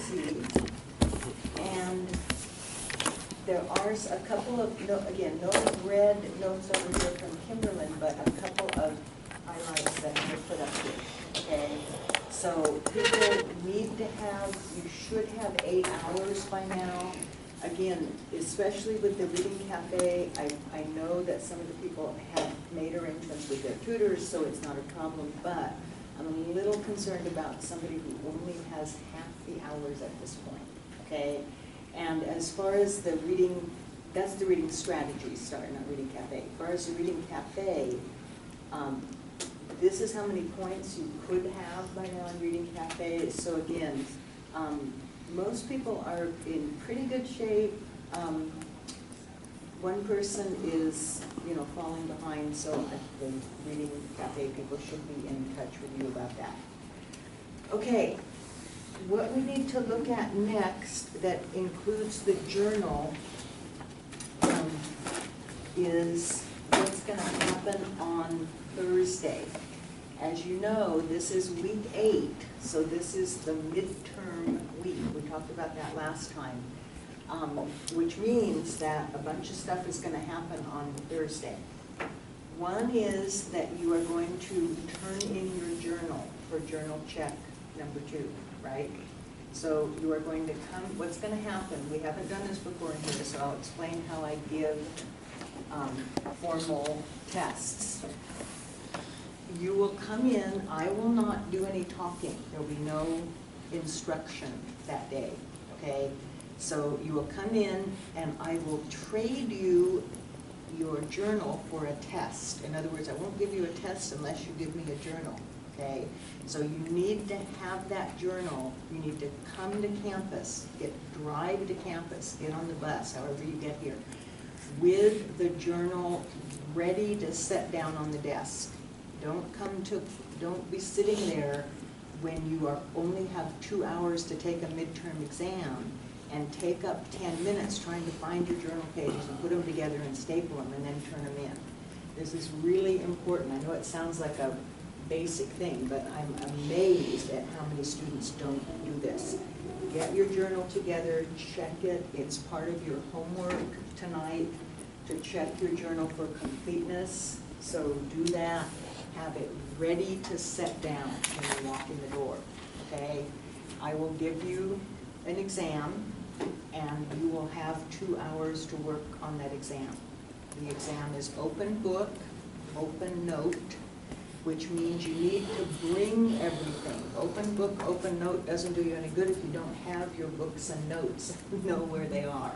see. And there are a couple of, again, no red notes over here from Kimberlyn, but a couple of highlights that I put up here, okay? So people need to have, you should have 8 hours by now. Again, especially with the Reading Cafe, I know that some of the people have made arrangements with their tutors, so it's not a problem, but I'm a little concerned about somebody who only has half the hours at this point, okay? And as far as the reading, that's the reading strategy, sorry, not Reading Cafe. As far as the Reading Cafe, this is how many points you could have by now in Reading Cafe. So again, most people are in pretty good shape. One person is, falling behind, so the Reading Cafe people should be in touch with you about that. Okay, what we need to look at next that includes the journal is what's going to happen on Thursday. As you know, this is week 8, so this is the midterm week. We talked about that last time, which means that a bunch of stuff is going to happen on Thursday. One is that you are going to turn in your journal for journal check number 2, right? So you are going to come, what's going to happen, we haven't done this before in here, so I'll explain how I give formal tests. You will come in, I will not do any talking. There will be no instruction that day, okay? So you will come in and I will trade you your journal for a test. In other words, I won't give you a test unless you give me a journal, okay? So you need to have that journal. You need to come to campus, drive to campus, get on the bus, however you get here, with the journal ready to set down on the desk. Don't be sitting there when you only have 2 hours to take a midterm exam and take up 10 minutes trying to find your journal pages and put them together and staple them and then turn them in. This is really important. I know it sounds like a basic thing, but I'm amazed at how many students don't do this. Get your journal together, check it. It's part of your homework tonight to check your journal for completeness. So do that. Have it ready to set down when you walk in the door, okay? I will give you an exam, and you will have 2 hours to work on that exam. The exam is open book, open note, which means you need to bring everything. Open book, open note doesn't do you any good if you don't have your books and notes, know where they are.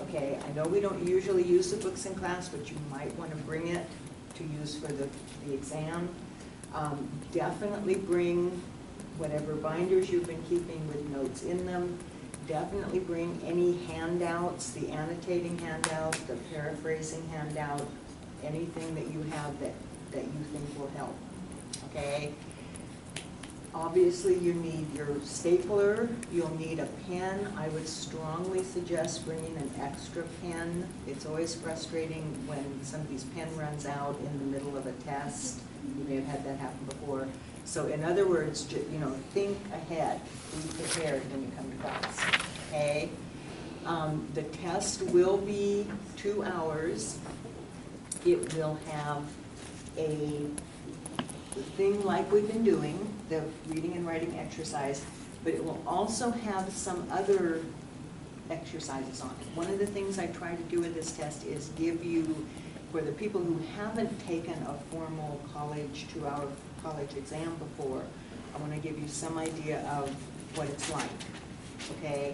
Okay, I know we don't usually use the books in class, but you might want to bring it to use for the exam. Definitely bring whatever binders you've been keeping with notes in them. Definitely bring any handouts, the annotating handout, the paraphrasing handout, anything that you have that you think will help, okay? Obviously, you need your stapler, you'll need a pen. I would strongly suggest bringing an extra pen. It's always frustrating when somebody's pen runs out in the middle of a test. You may have had that happen before. So in other words, think ahead, be prepared when you come to class, okay? The test will be 2 hours. It will have a thing like we've been doing, the reading and writing exercise, but it will also have some other exercises on it. One of the things I try to do with this test is give you, for the people who haven't taken a formal college 2-hour college exam before, I want to give you some idea of what it's like, okay?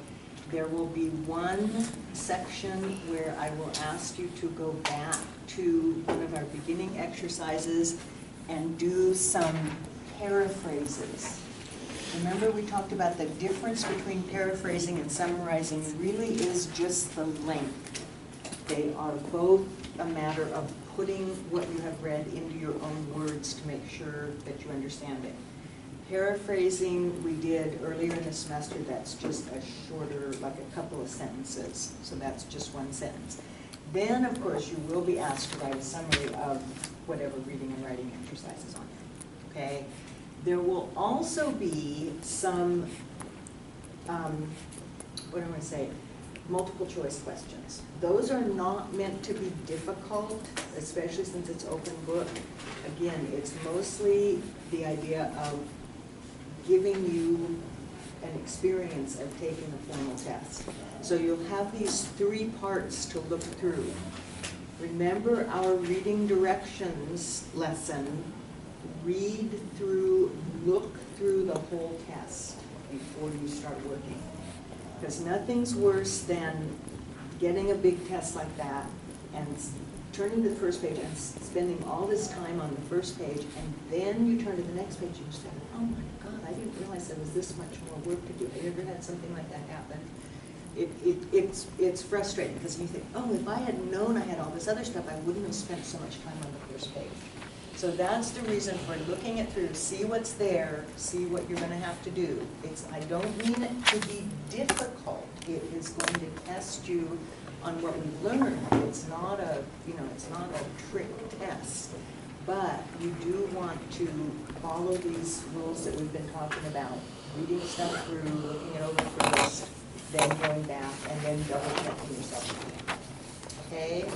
There will be one section where I will ask you to go back to one of our beginning exercises and do some paraphrases. Remember we talked about the difference between paraphrasing and summarizing really is just the length. They are both a matter of putting what you have read into your own words to make sure that you understand it. Paraphrasing we did earlier in the semester, that's just a shorter, like a couple of sentences, so that's just one sentence. Then, of course, you will be asked to write a summary of whatever reading and writing exercises on it, okay? There will also be some what do I want to say? Multiple choice questions. Those are not meant to be difficult, especially since it's open book. Again, it's mostly the idea of giving you an experience of taking a formal test. So you'll have these 3 parts to look through. Remember our reading directions lesson. Read through, look through the whole test before you start working. Because nothing's worse than getting a big test like that and turning to the first page and spending all this time on the first page, and then you turn to the next page and you say, oh my God, I didn't realize there was this much more work to do. Have you ever had something like that happen? It's frustrating because you think, oh, if I had known I had all this other stuff, I wouldn't have spent so much time on the first page. So that's the reason for looking it through, see what's there, see what you're going to have to do. I don't mean it to be difficult. It is going to test you on what we've learned. It's not a, it's not a trick test. But you do want to follow these rules that we've been talking about. Reading stuff through, looking it over first, then going back, and then double checking yourself. Okay?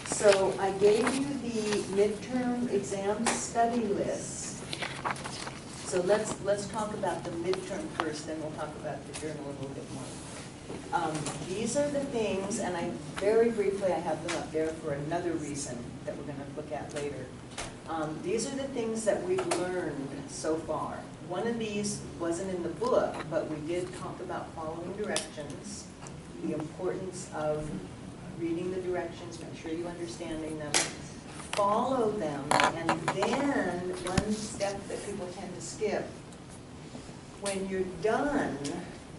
So I gave you the midterm exam study list. So let's talk about the midterm first, then we'll talk about the journal a little bit more. These are the things, and very briefly I have them up there for another reason that we're going to look at later. These are the things that we've learned so far. One of these wasn't in the book, but we did talk about following directions, the importance of reading the directions, make sure you're understanding them, follow them, and then one step that people tend to skip. When you're done,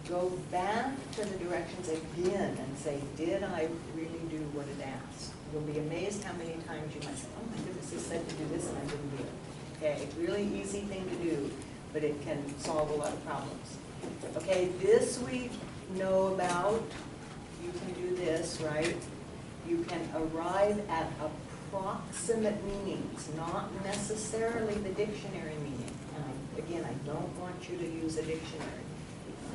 go back to the directions again and say, did I really do what it asked? You'll be amazed how many times you might say, oh my goodness, it said to do this and I didn't do it. Okay, really easy thing to do, but it can solve a lot of problems. Okay, this we know about. You can do this, right? You can arrive at approximate meanings, not necessarily the dictionary meaning. And again, I don't want you to use a dictionary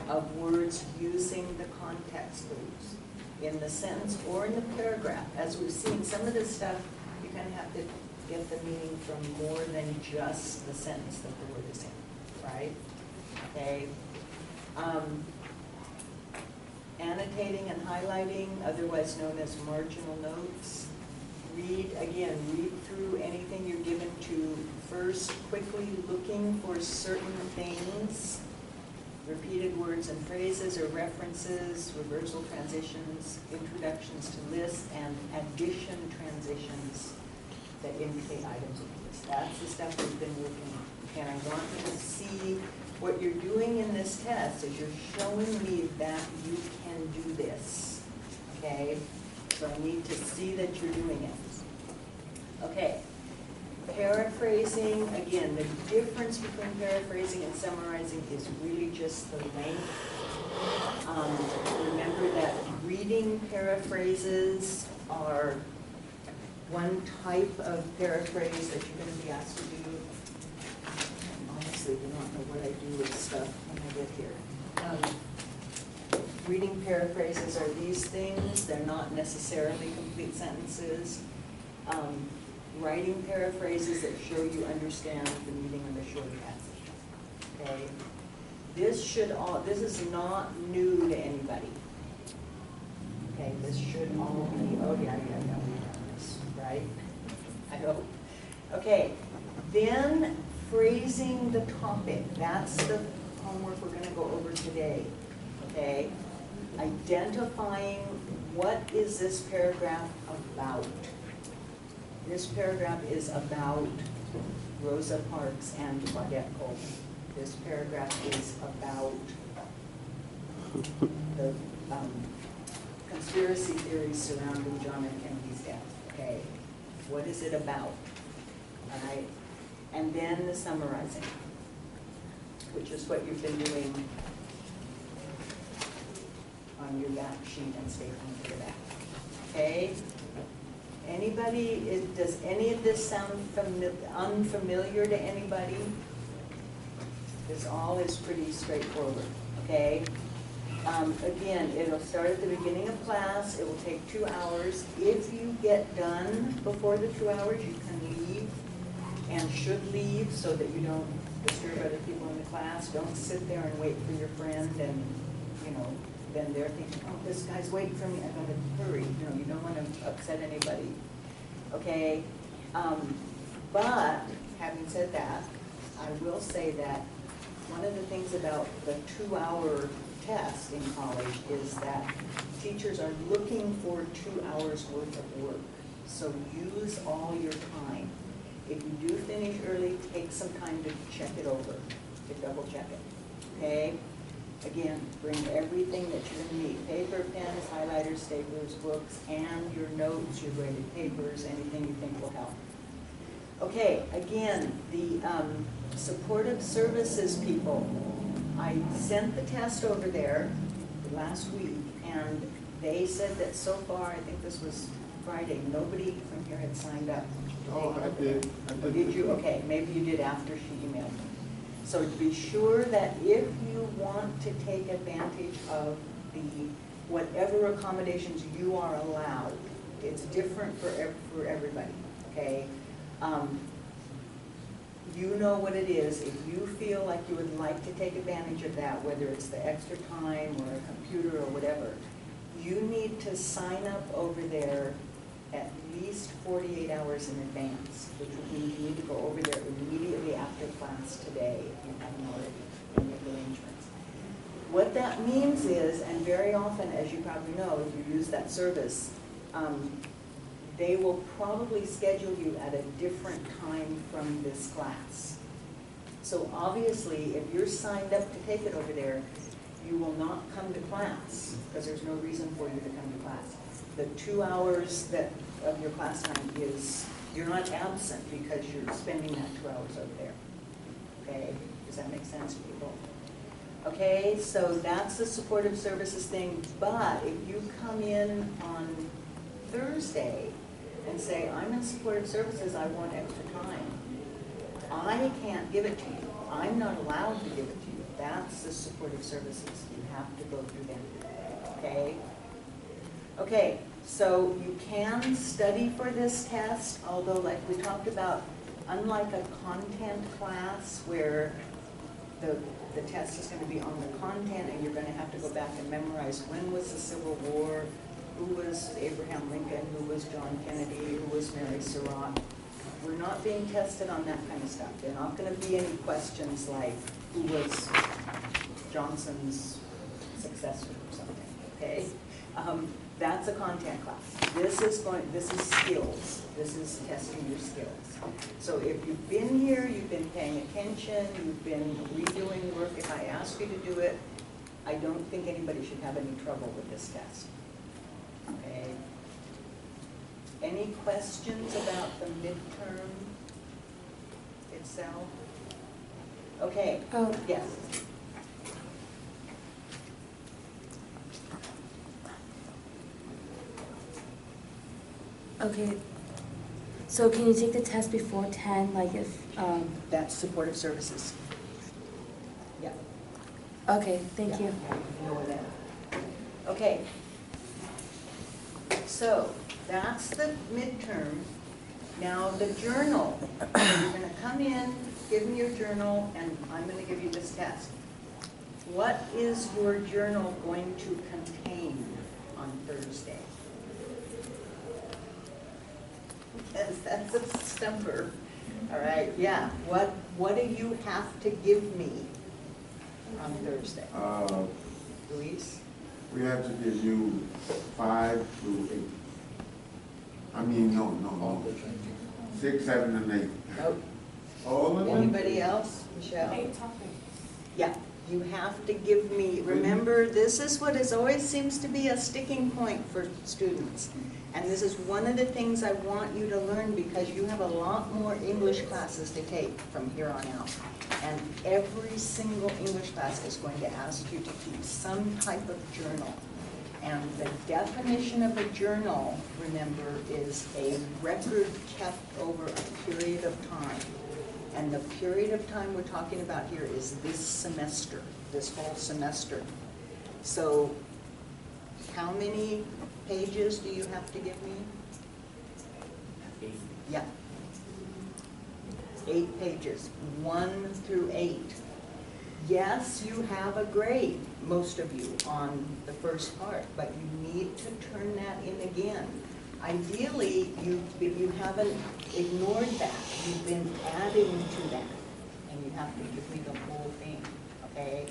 of words using the context clues in the sentence or in the paragraph. As we've seen, some of this stuff, you kind of have to get the meaning from more than just the sentence that the word is in, right? Okay. Annotating and highlighting, otherwise known as marginal notes. Read through anything you're given to first, quickly looking for certain things, repeated words and phrases or references, reversal transitions, introductions to lists, and addition transitions that indicate items of the list. That's the stuff we've been working on. And I want you to see what you're doing in this test is you're showing me that you can do this, okay? So I need to see that you're doing it. Okay, paraphrasing, again, the difference between paraphrasing and summarizing is really just the length. Remember that reading paraphrases are one type of paraphrase that you're going to be asked to do. Do not know what I do with stuff when I get here. Reading paraphrases are these things. They're not necessarily complete sentences. Writing paraphrases that show you understand the meaning of a short passage. Okay? This is not new to anybody. Okay, this should all be, oh yeah, we've done this, right? I hope. Okay, then phrasing the topic. That's the homework we're going to go over today. Okay? Identifying what is this paragraph about. This paragraph is about Rosa Parks and Claudette Colvin. This paragraph is about the conspiracy theories surrounding John F. Kennedy's death. Okay? What is it about? All right? And then the summarizing, which is what you've been doing on your back sheet and stapling to the back. Okay? Anybody, does any of this sound unfamiliar to anybody? This all is pretty straightforward, okay? Again, it'll start at the beginning of class. It will take 2 hours. If you get done before the 2 hours, you can leave and should leave so that you don't disturb other people in the class. Don't sit there and wait for your friend and, you know, then they're thinking, oh, this guy's waiting for me, I gotta hurry. You know, you don't want to upset anybody, okay? But having said that, I will say that one of the things about the 2-hour test in college is that teachers are looking for 2 hours worth of work. So use all your time. If you do finish early, take some time to check it over, to double check it, okay? Again, bring everything that you're gonna need, paper, pens, highlighters, staplers, books, and your notes, your graded papers, anything you think will help. Okay, again, the supportive services people, I sent the test over there last week, and they said that so far, I think this was Friday, nobody from here had signed up. Oh, I did. Oh, did you? Okay, maybe you did after she emailed me. So be sure that if you want to take advantage of the whatever accommodations you are allowed, it's different for everybody, okay? You know what it is. If you feel like you would like to take advantage of that, whether it's the extra time or a computer or whatever, you need to sign up over there at least 48 hours in advance, which would mean you need to go over there immediately after class today if you haven't already made arrangements. What that means is, and very often, as you probably know, if you use that service, they will probably schedule you at a different time from this class. So obviously, if you're signed up to take it over there, you will not come to class because there's no reason for you to come to class. The 2 hours of your class time is, you're not absent because you're spending that 2 hours over there. Okay, does that make sense to people? Okay, so that's the supportive services thing, but if you come in on Thursday and say, I'm in supportive services, I want extra time, I can't give it to you. I'm not allowed to give it to you. That's the supportive services. You have to go through them, okay? Okay, so you can study for this test, although like we talked about, unlike a content class where the test is going to be on the content and you're going to have to go back and memorize when was the Civil War, who was Abraham Lincoln, who was John Kennedy, who was Mary Surratt. We're not being tested on that kind of stuff. There are not going to be any questions like who was Johnson's successor or something, okay? That's a content class. This is skills. This is testing your skills. So if you've been here, you've been paying attention, you've been redoing work, if I ask you to do it, I don't think anybody should have any trouble with this test. Okay? Any questions about the midterm itself? Okay. Oh. Yes. Okay, so can you take the test before 10, like if, That's supportive services. Yeah. okay, thank Yeah, you. yeah, you know that. Okay. So that's the midterm. Now the journal. You're going to come in, give me your journal, and I'm going to give you this test. What is your journal going to contain on Thursday? Yes, that's a stumper. All right, yeah. What do you have to give me on Thursday? Luis? We have to give you 5 through 8. I mean, no. 6, 7, and 8. Nope. All of them? Anybody else? Michelle? Yeah, you have to give me, remember, this is what always seems to be a sticking point for students. And this is one of the things I want you to learn because you have a lot more English classes to take from here on out. And every single English class is going to ask you to keep some type of journal. And the definition of a journal, remember, is a record kept over a period of time. And the period of time we're talking about here is this semester, this whole semester. So how many pages do you have to give me? 8. Yeah. 8 pages, 1 through 8. Yes, you have a grade, most of you, on the first part, but you need to turn that in again. Ideally, if you haven't ignored that, you've been adding to that, and you have to give me the whole thing, okay?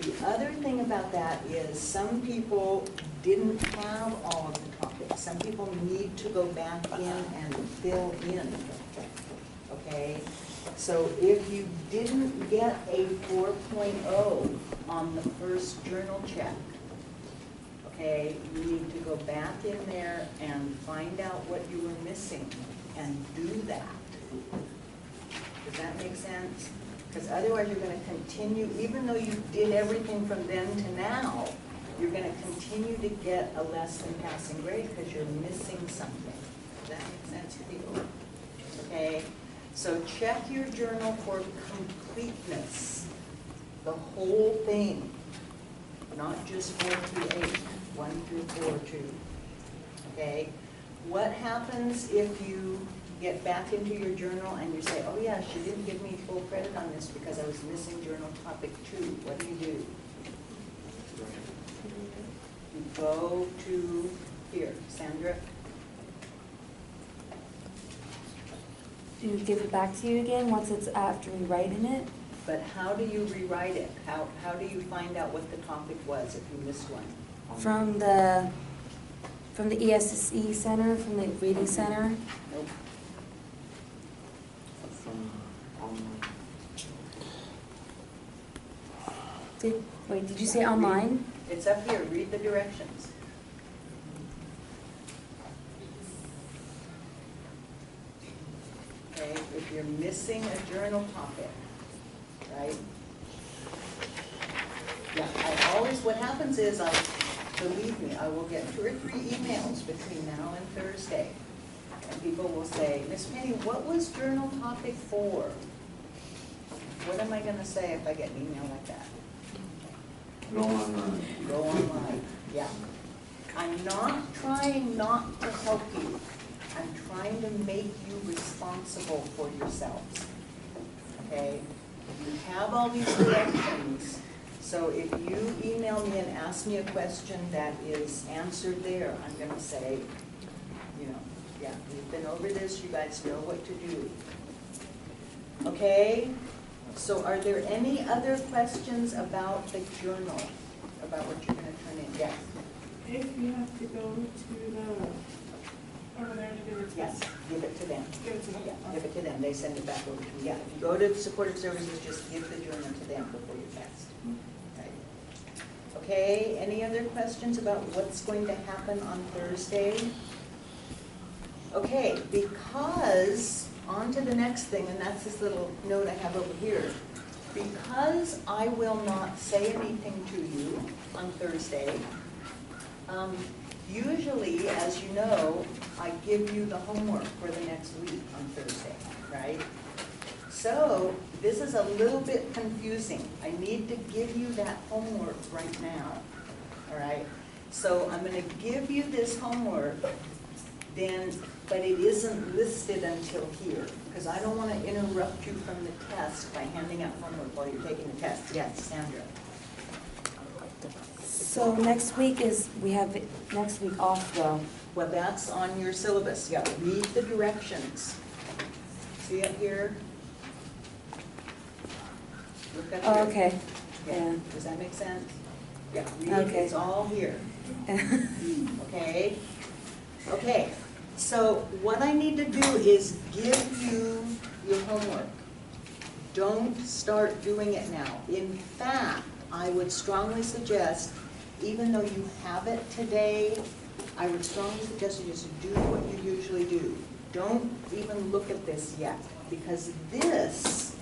The other thing about that is some people didn't have all of the topics. Some people need to go back in and fill in, okay? So if you didn't get a 4.0 on the first journal check, okay, you need to go back in there and find out what you were missing and do that. Does that make sense? Because otherwise you're going to continue, even though you did everything from then to now, you're going to continue to get a less than passing grade because you're missing something. Does that make sense to people? Okay? So check your journal for completeness, the whole thing, not just 4 through 8, 1 through 4 too. Okay? What happens if you get back into your journal and you say, oh yeah, she didn't give me full credit on this because I was missing journal topic 2. What do? You go to here, Sandra. Do you give it back to you again once it's after rewriting it? But how do you rewrite it? How do you find out what the topic was if you missed one? From the ESSE center, from the reading center? Nope. From Did you say online? It's up here. Read the directions. Okay, if you're missing a journal topic, right? Yeah, what happens is, believe me, I will get 2 or 3 emails between now and Thursday. And people will say, Miss Penny, what was journal topic 4? What am I gonna say if I get an email like that? Go online. Go online, yeah. I'm not trying not to help you. I'm trying to make you responsible for yourselves, okay? You have all these directions, so if you email me and ask me a question that is answered there, I'm gonna say, you know, yeah, we've been over this, you guys know what to do. Okay? So are there any other questions about the journal, about what you're gonna turn in? Yes? If you have to go to the, over there to give it to Yes, give it to them. Give it to them. Yeah, give it to them, they send it back over to me. Yeah, if you go to supportive services, just give the journal to them before you test. Okay. Okay, any other questions about what's going to happen on Thursday? Okay, because, on to the next thing, and that's this little note I have over here. Because I will not say anything to you on Thursday, usually, as you know, I give you the homework for the next week on Thursday, right? So, this is a little bit confusing. I need to give you that homework right now, all right? So, I'm gonna give you this homework, then, but it isn't listed until here, because I don't wanna interrupt you from the test by handing out homework while you're taking the test. Yes, Sandra? So next week we have next week off though. Well, that's on your syllabus, yeah, read the directions. See up here? Look up Oh, here. okay. Yeah, Yeah. does that make sense? Yeah, read, Okay. it's all here, okay? Okay, so what I need to do is give you your homework. Don't start doing it now. In fact, I would strongly suggest, even though you have it today, I would strongly suggest you just do what you usually do. Don't even look at this yet, because this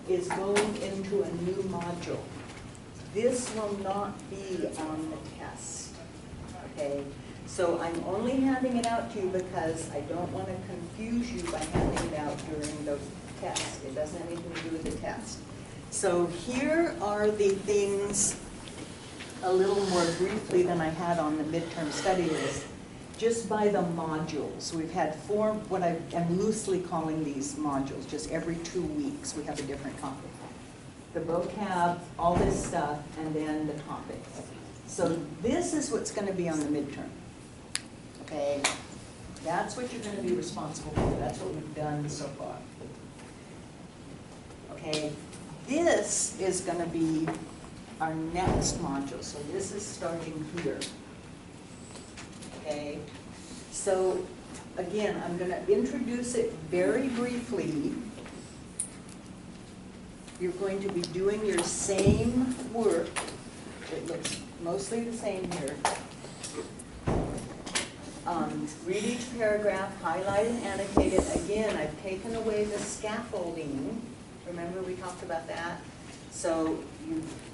is going into a new module. This will not be on the test, okay? So I'm only handing it out to you because I don't want to confuse you by handing it out during the test. It doesn't have anything to do with the test. So here are the things a little more briefly than I had on the midterm study list, just by the modules. We've had 4, what I am loosely calling these modules, just every 2 weeks we have a different topic. The vocab, all this stuff, and then the topics. So this is what's going to be on the midterm. Okay? That's what you're going to be responsible for. That's what we've done so far. Okay? This is going to be our next module. So this is starting here. Okay? So again, I'm going to introduce it very briefly. You're going to be doing your same work. It looks mostly the same here. Read each paragraph, highlight and annotate it. Again, I've taken away the scaffolding. Remember we talked about that? So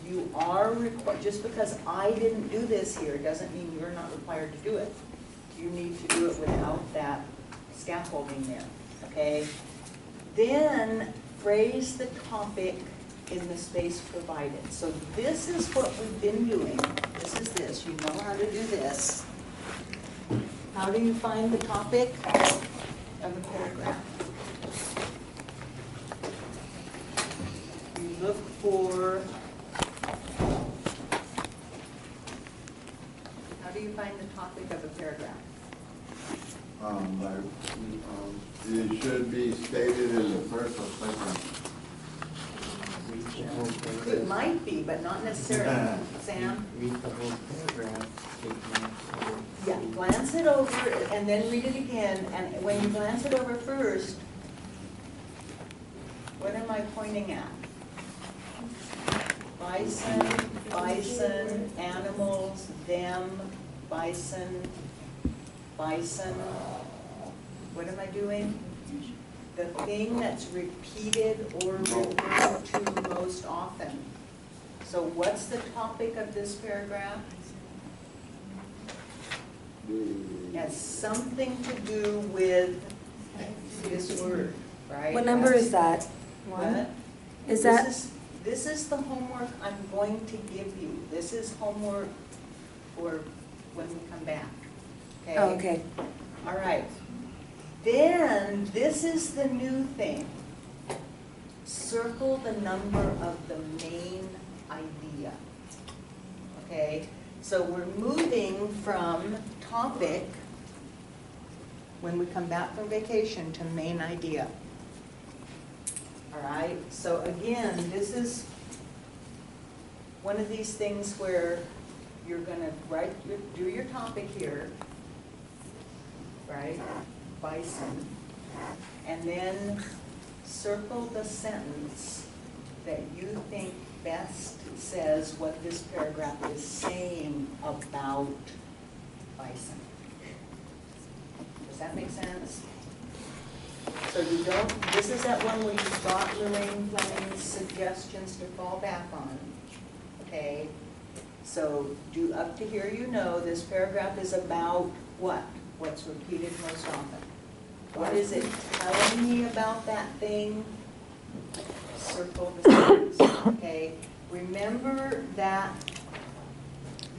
you are required, just because I didn't do this here doesn't mean you're not required to do it. You need to do it without that scaffolding there, okay? Then phrase the topic in the space provided. So this is what we've been doing. This is this. You know how to do this. How do you find the topic of a paragraph? You look for, how do you find the topic of a paragraph? It should be stated in the first or second. It might be, but not necessarily. Sam? Read the whole paragraph, take notes. Yeah, glance it over and then read it again. And when you glance it over first, what am I pointing at? Bison, bison, animals, them, bison, bison. What am I doing? The thing that's repeated or referred to most often. So what's the topic of this paragraph? It has something to do with this word, right? What number is that? What? Is that? This is the homework I'm going to give you. This is homework for when we come back. Okay? Oh, okay. All right. Then, this is the new thing. Circle the number of the main idea. Okay? So we're moving from topic, when we come back from vacation, to main idea. All right? So again, this is one of these things where you're going to do your topic here, right? Bison, and then circle the sentence that you think best says what this paragraph is saying about bison. Does that make sense? So you don't, this is that one where you've got Lorraine Fleming's suggestions to fall back on, okay? So do up to here, you know, this paragraph is about what? What's repeated most often. What is it telling me about that thing? Circle the sentence, okay? Remember that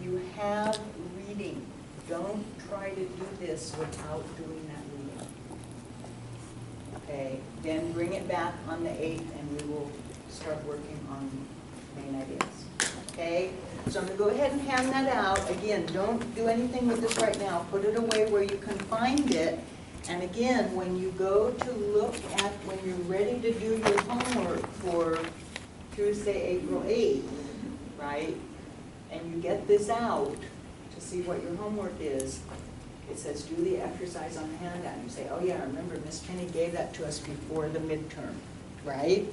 you have reading. Don't try to do this without doing that reading. Okay, then bring it back on the 8th and we will start working on main ideas. Okay, so I'm going to go ahead and hand that out. Again, don't do anything with this right now. Put it away where you can find it. And again, when you go to look at, when you're ready to do your homework for Tuesday, April 8th, right, and you get this out to see what your homework is, it says do the exercise on the handout. You say, oh yeah, I remember Miss Penny gave that to us before the midterm, right?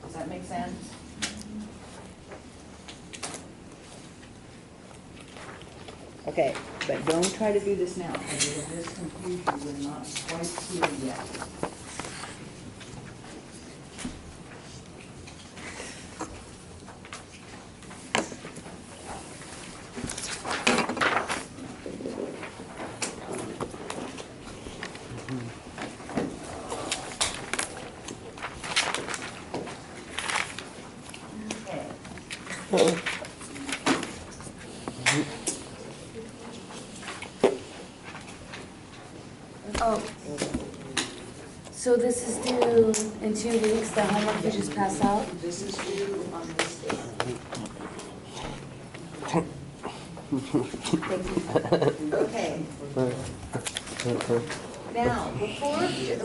Does that make sense? Okay, but don't try to do this now, because of this confusion, we're not quite here yet. Okay. Oh. So this is due in 2 weeks, the homework you just passed out? This is due on this date. Okay. Now,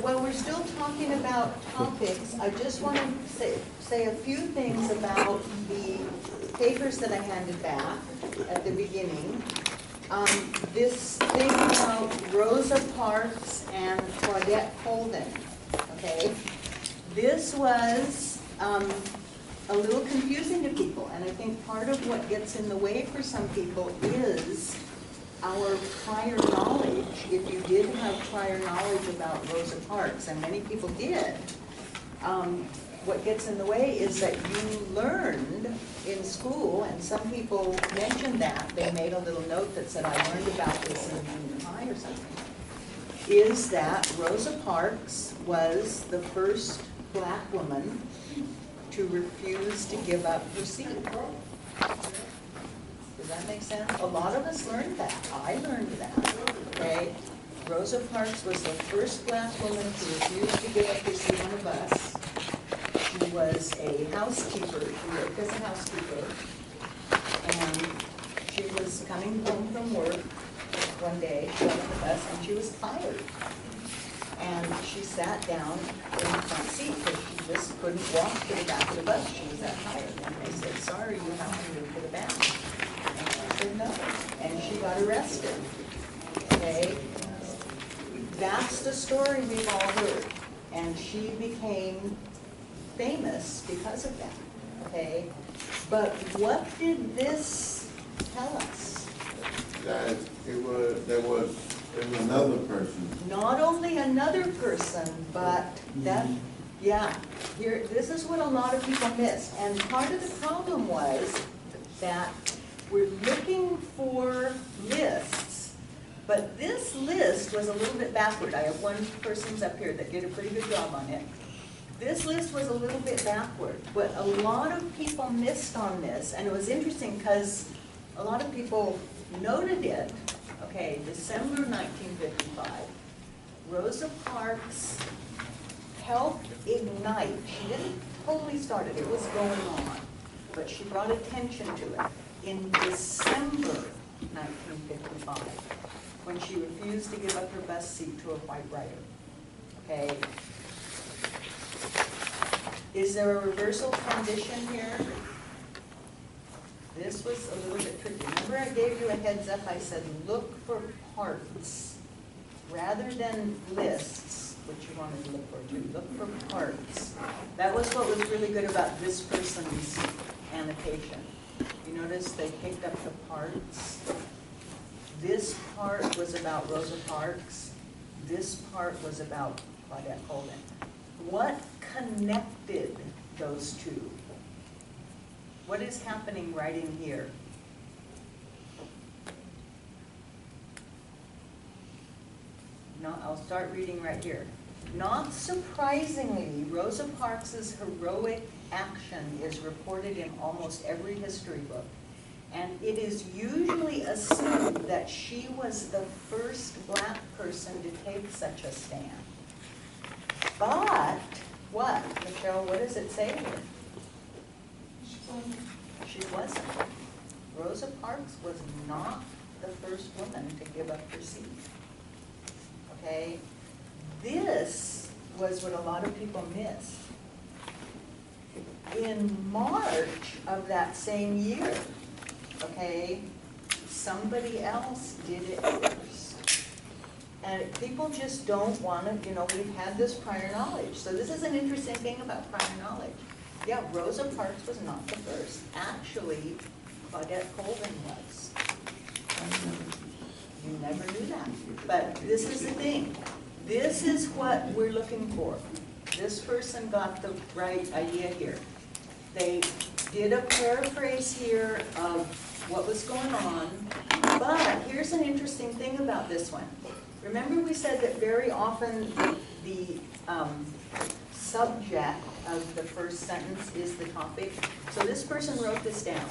while we're still talking about topics, I just want to say a few things about the papers that I handed back at the beginning. This thing about Rosa Parks and Claudette Colvin, okay? This was a little confusing to people, and I think part of what gets in the way for some people is our prior knowledge. If you did have prior knowledge about Rosa Parks, and many people did, what gets in the way is that you learned in school, and some people mentioned that, they made a little note that said, I learned about this in junior high or something, is that Rosa Parks was the first black woman to refuse to give up her seat. Does that make sense? A lot of us learned that. I learned that, okay? Rosa Parks was the first black woman to refuse to give up her seat on a bus. She was a housekeeper. She worked as a housekeeper. And she was coming home from work one day. She got on the bus and she was tired. And she sat down in the front seat because she just couldn't walk to the back of the bus. She was that tired. And they said, sorry, you have to move to the back. And she said no. And she got arrested. Okay? That's the story we've all heard. And she became famous because of that. Okay? But what did this tell us? That there was another person. Not only another person, but that, yeah, here, this is what a lot of people miss. And part of the problem was that we're looking for lists, but this list was a little bit backward. I have one person's up here that did a pretty good job on it. This list was a little bit backward. What a lot of people missed on this, and it was interesting because a lot of people noted it. Okay, December 1955, Rosa Parks helped ignite. She didn't totally start it, it was going on, but she brought attention to it in December 1955, when she refused to give up her bus seat to a white writer. Okay. Is there a reversal condition here? This was a little bit tricky. Remember I gave you a heads up, I said look for parts rather than lists, which you wanted to look for too. Look for parts. That was what was really good about this person's annotation. You notice they picked up the parts. This part was about Rosa Parks. This part was about Claudette Colvin. What connected those two? What is happening right in here? No, I'll start reading right here. Not surprisingly, Rosa Parks' heroic action is reported in almost every history book. And it is usually assumed that she was the first black person to take such a stand. But, what? Michelle, what does it say here? She wasn't. Rosa Parks was not the first woman to give up her seat. Okay? This was what a lot of people missed. In March of that same year, okay, somebody else did it first. And people just don't want to, you know, we've had this prior knowledge. So this is an interesting thing about prior knowledge. Yeah, Rosa Parks was not the first. Actually, Claudette Colvin was. You never knew that. But this is the thing. This is what we're looking for. This person got the right idea here. They did a paraphrase here of what was going on. But here's an interesting thing about this one. Remember we said that very often the subject of the first sentence is the topic. So this person wrote this down.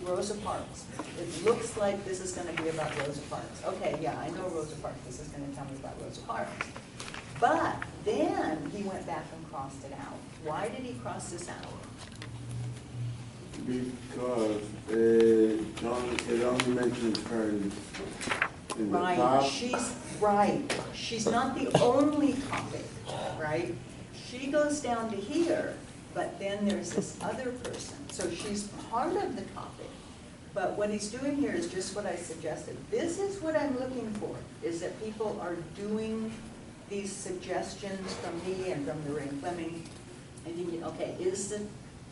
Rosa Parks. It looks like this is gonna be about Rosa Parks. Okay, yeah, I know Rosa Parks, this is gonna tell me about Rosa Parks. But then he went back and crossed it out. Why did he cross this out? Because it only mentions her in the Right, top. she's not the only topic, right? She goes down to here, but then there's this other person, so she's part of the topic. But what he's doing here is just what I suggested. This is what I'm looking for, is that people are doing these suggestions from me and from Lorraine Fleming, and thinking, okay, is the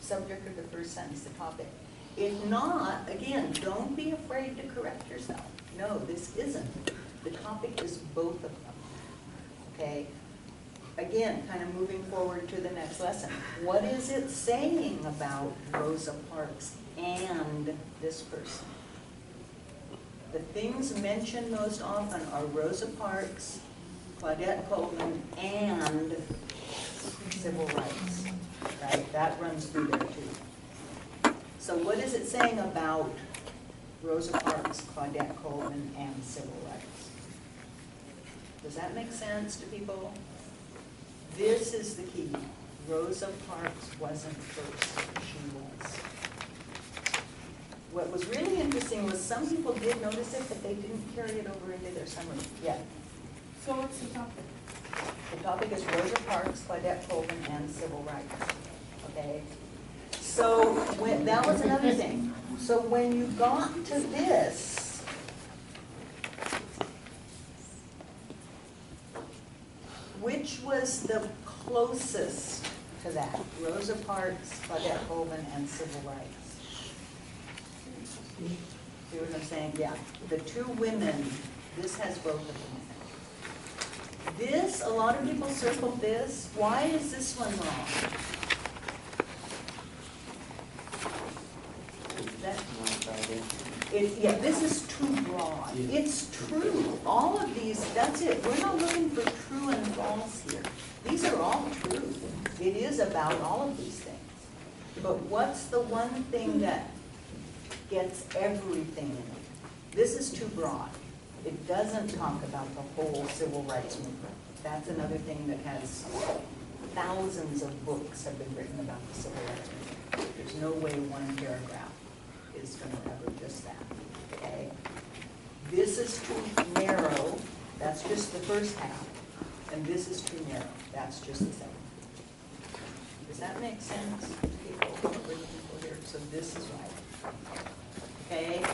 subject of the first sentence the topic? If not, again, don't be afraid to correct yourself. No, this isn't. The topic is both of them, okay? Again, kind of moving forward to the next lesson. What is it saying about Rosa Parks and this person? The things mentioned most often are Rosa Parks, Claudette Colvin, and civil rights, right? That runs through there too. So what is it saying about Rosa Parks, Claudette Colvin, and civil rights? Does that make sense to people? This is the key. Rosa Parks wasn't first, she was. What was really interesting was some people did notice it, but they didn't carry it over into their summary yet. So what's the topic? The topic is Rosa Parks, Claudette Colvin, and civil rights, okay? So that was another thing. So when you got to this, which was the closest to that? Rosa Parks, Claudette Colvin, and civil rights. See what I'm saying? Yeah, the two women, this has both of them. This, a lot of people circled this. Why is this one wrong? Yeah, this is too broad. It's true. All of these, that's it. We're not looking for true and false here. These are all true. It is about all of these things. But what's the one thing that gets everything in it? This is too broad. It doesn't talk about the whole civil rights movement. That's another thing that has thousands of books have been written about the civil rights movement. There's no way one paragraph is going to cover just that, okay? This is too narrow. That's just the first half. And this is too narrow. That's just the second. Does that make sense to people? What we're looking for here? So this is right. Okay?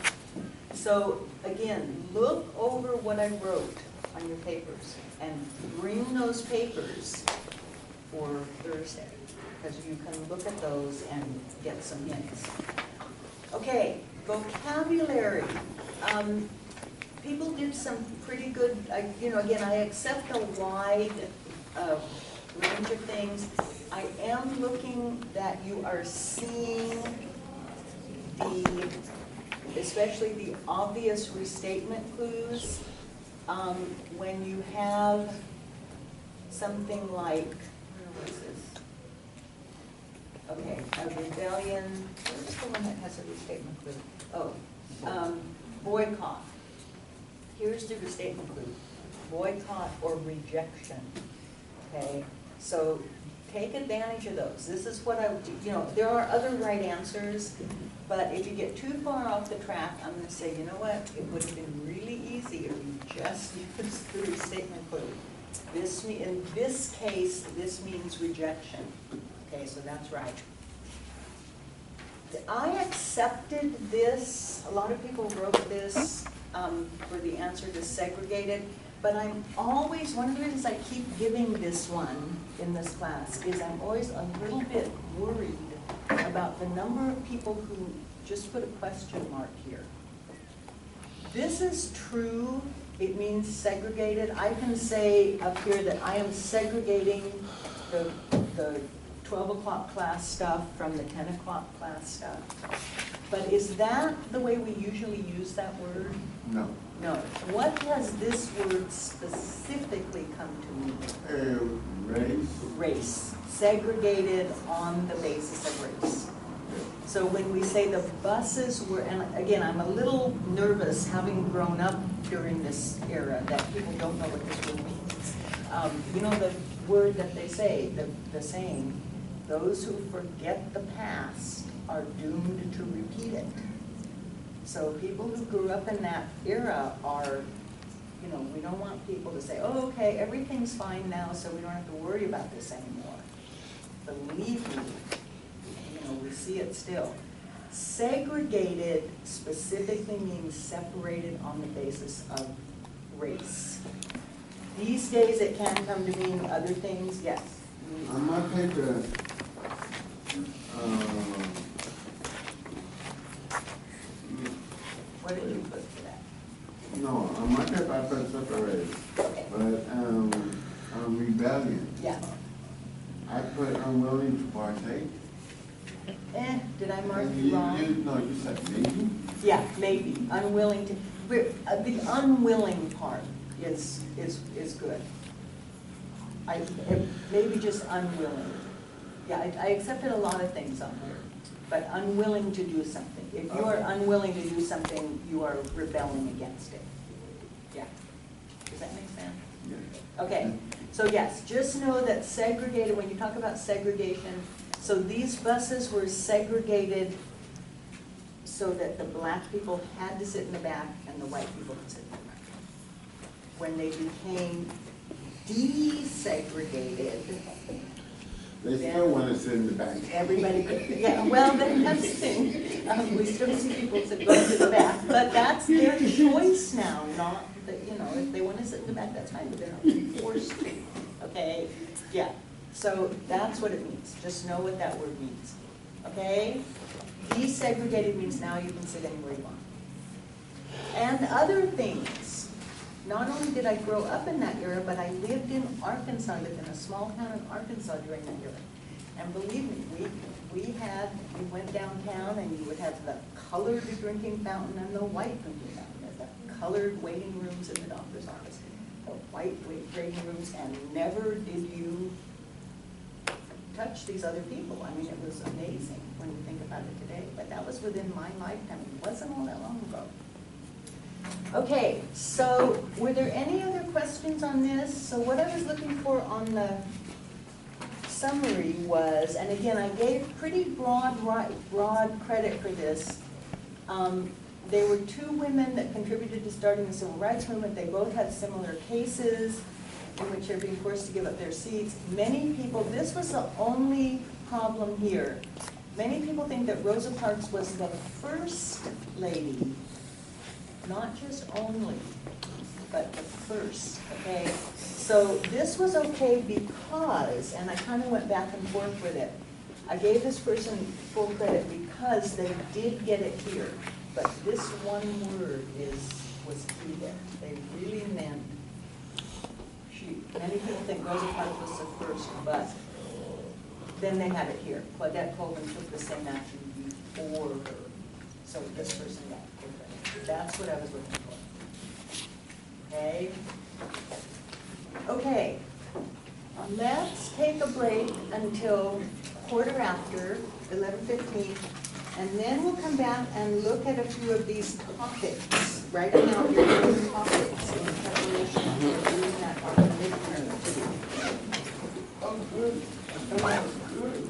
So again, look over what I wrote on your papers and bring those papers for Thursday, because you can look at those and get some hints. Okay, vocabulary. People did some pretty good, again, I accept a wide range of things. I am looking that you are seeing especially the obvious restatement clues. When you have something like, what is this? Okay, a rebellion, where's the one that has a restatement clue? Oh, boycott. Here's the restatement clue, boycott or rejection, okay? So take advantage of those. This is what I would do. There are other right answers, but if you get too far off the track, I'm going to say, you know what? It would have been really easy if you just used the restatement clue. In this case, this means rejection. Okay, so that's right. I accepted this. A lot of people wrote this for the answer to segregated, but I'm always, one of the reasons I keep giving this one in this class is I'm always a little bit worried about the number of people who just put a question mark here. This is true. It means segregated. I can say up here that I am segregating the 12 o'clock class stuff from the 10 o'clock class stuff. But is that the way we usually use that word? No. No. What has this word specifically come to mean? Race. Race. Segregated on the basis of race. So when we say the buses were, and again, I'm a little nervous having grown up during this era that people don't know what this word means. You know the word that they say, the saying, those who forget the past are doomed to repeat it. So people who grew up in that era are, you know, we don't want people to say, oh, okay, everything's fine now, so we don't have to worry about this anymore. Believe me, you know, we see it still. Segregated specifically means separated on the basis of race. These days it can come to mean other things, yes. On my paper, What did you put for that? no, on my paper I put separated, Okay, but rebellion, yeah. I put unwilling to partake. Did I mark And you wrong? No, you said maybe? Yeah, maybe, unwilling to, the unwilling part is good. Maybe just unwilling. Yeah, I accepted a lot of things on here, but unwilling to do something. If you are unwilling to do something, you are rebelling against it. Yeah. Does that make sense? Yeah. Okay, so yes, just know that segregated, when you talk about segregation, so these buses were segregated so that the black people had to sit in the back and the white people could sit in the front. When they became desegregated, They still want to sit in the back. everybody could, yeah, well, then that's the thing. We still see people that go to the back, but that's their choice now, not that, you know, if they want to sit in the back, that's fine, but they're not being forced to, okay? Yeah, so that's what it means. Just know what that word means, okay? Desegregated means now you can sit anywhere you want. And other things. Not only did I grow up in that era, but I lived in Arkansas, lived in a small town in Arkansas during that era. And believe me, we went downtown and you would have the colored drinking fountain and the white drinking fountain. The colored waiting rooms in the doctor's office, the white waiting rooms, and never did you touch these other people. I mean, it was amazing when you think about it today, but that was within my lifetime. It wasn't all that long ago. Okay, so were there any other questions on this? So what I was looking for on the summary was, and again, I gave pretty broad credit for this. There were two women that contributed to starting the civil rights movement. They both had similar cases in which they're being forced to give up their seats. Many people, this was the only problem here. Many people think that Rosa Parks was the first lady, not just only, but the first, okay? So this was okay because, and I kind of went back and forth with it, I gave this person full credit because they did get it here. But this one word was key there. They really meant, many people think Rosa Parks was the first, but then they had it here. Claudette Colvin took the same action before her. So this person got it. That's what I was looking for. Okay? Okay. Let's take a break until 11:15, and then we'll come back and look at a few of these topics. Write them out, your own topics in preparation for doing that on the midterm. Oh, good. Okay. Good.